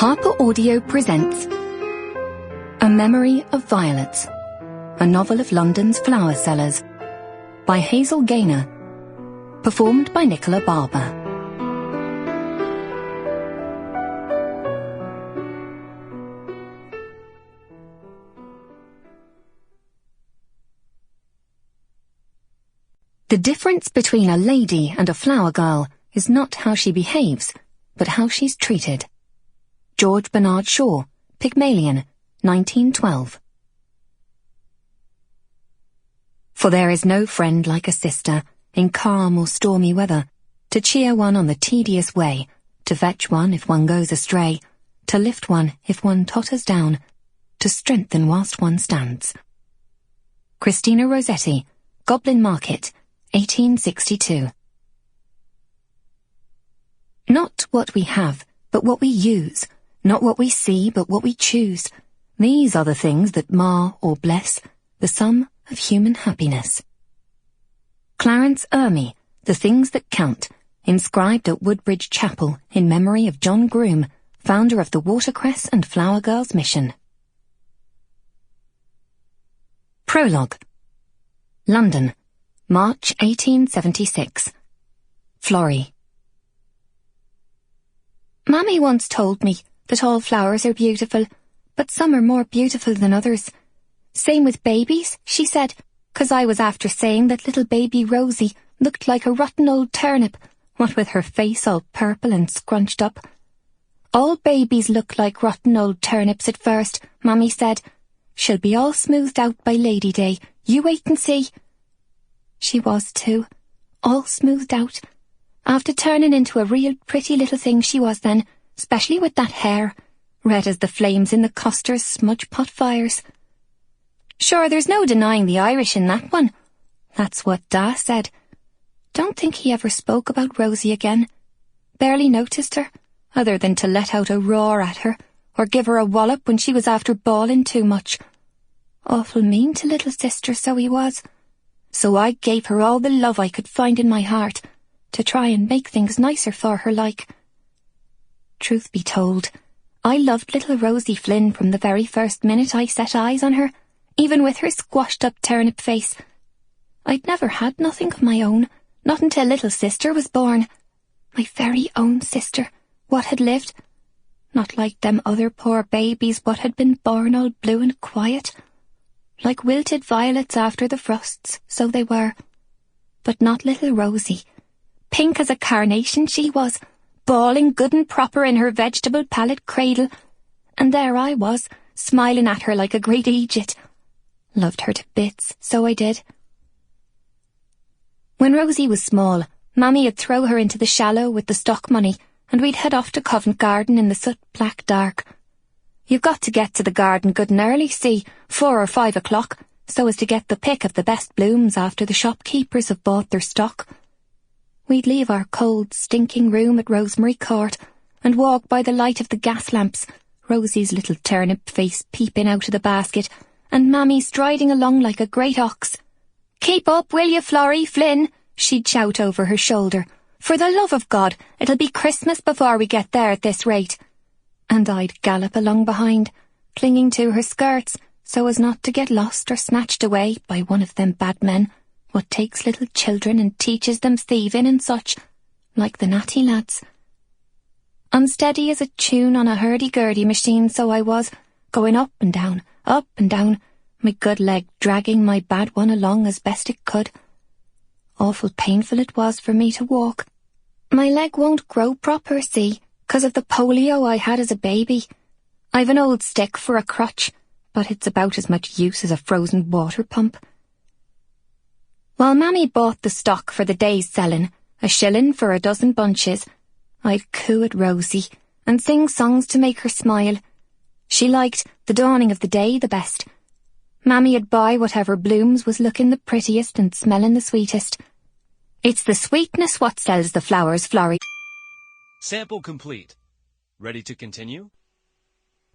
Harper Audio presents A Memory of Violets, a novel of London's flower sellers, by Hazel Gaynor, performed by Nicola Barber. The difference between a lady and a flower girl is not how she behaves, but how she's treated. George Bernard Shaw, Pygmalion, 1912. For there is no friend like a sister, in calm or stormy weather, to cheer one on the tedious way, to fetch one if one goes astray, to lift one if one totters down, to strengthen whilst one stands. Christina Rossetti, Goblin Market, 1862. Not what we have, but what we use. Not what we see, but what we choose. These are the things that mar or bless the sum of human happiness. Clarence Ermy, The Things That Count, inscribed at Woodbridge Chapel in memory of John Groome, founder of the Watercress and Flower Girls mission. Prologue. London, March 1876. Florrie. Mammy once told me that all flowers are beautiful, but some are more beautiful than others. Same with babies, she said, 'cause I was after saying that little baby Rosie looked like a rotten old turnip, what with her face all purple and scrunched up. All babies look like rotten old turnips at first, Mammy said. She'll be all smoothed out by Lady Day, you wait and see. She was too, all smoothed out. After turning into a real pretty little thing she was then, especially with that hair, red as the flames in the Costers' smudge pot fires. Sure, there's no denying the Irish in that one. That's what Da said. Don't think he ever spoke about Rosie again. Barely noticed her, other than to let out a roar at her, or give her a wallop when she was after bawling too much. Awful mean to little sister, so he was. So I gave her all the love I could find in my heart, to try and make things nicer for her like. Truth be told, I loved little Rosie Flynn from the very first minute I set eyes on her, even with her squashed-up turnip face. I'd never had nothing of my own, not until little sister was born. My very own sister, what had lived. Not like them other poor babies what had been born all blue and quiet. Like wilted violets after the frosts, so they were. But not little Rosie. Pink as a carnation she was, bawling good and proper in her vegetable-pallid cradle, and there I was, smiling at her like a great Egypt. Loved her to bits, so I did. When Rosie was small, Mammy'd throw her into the shallow with the stock money, and we'd head off to Covent Garden in the soot-black dark. You've got to get to the garden good and early, see, 4 or 5 o'clock, so as to get the pick of the best blooms after the shopkeepers have bought their stock. We'd leave our cold, stinking room at Rosemary Court and walk by the light of the gas lamps, Rosie's little turnip face peeping out of the basket, and Mammy striding along like a great ox. "Keep up, will you, Florrie Flynn?" she'd shout over her shoulder. "For the love of God, it'll be Christmas before we get there at this rate." And I'd gallop along behind, clinging to her skirts so as not to get lost or snatched away by one of them bad men what takes little children and teaches them thieving and such, like the natty lads. Unsteady as a tune on a hurdy-gurdy machine, so I was, going up and down, my good leg dragging my bad one along as best it could. Awful painful it was for me to walk. My leg won't grow proper, see, 'cause of the polio I had as a baby. I've an old stick for a crutch, but it's about as much use as a frozen water pump. While Mammy bought the stock for the day's selling, a shilling for a dozen bunches, I'd coo at Rosie and sing songs to make her smile. She liked The Dawning of the Day the best. Mammy'd buy whatever blooms was looking the prettiest and smelling the sweetest. It's the sweetness what sells the flowers, Florrie. Sample complete. Ready to continue?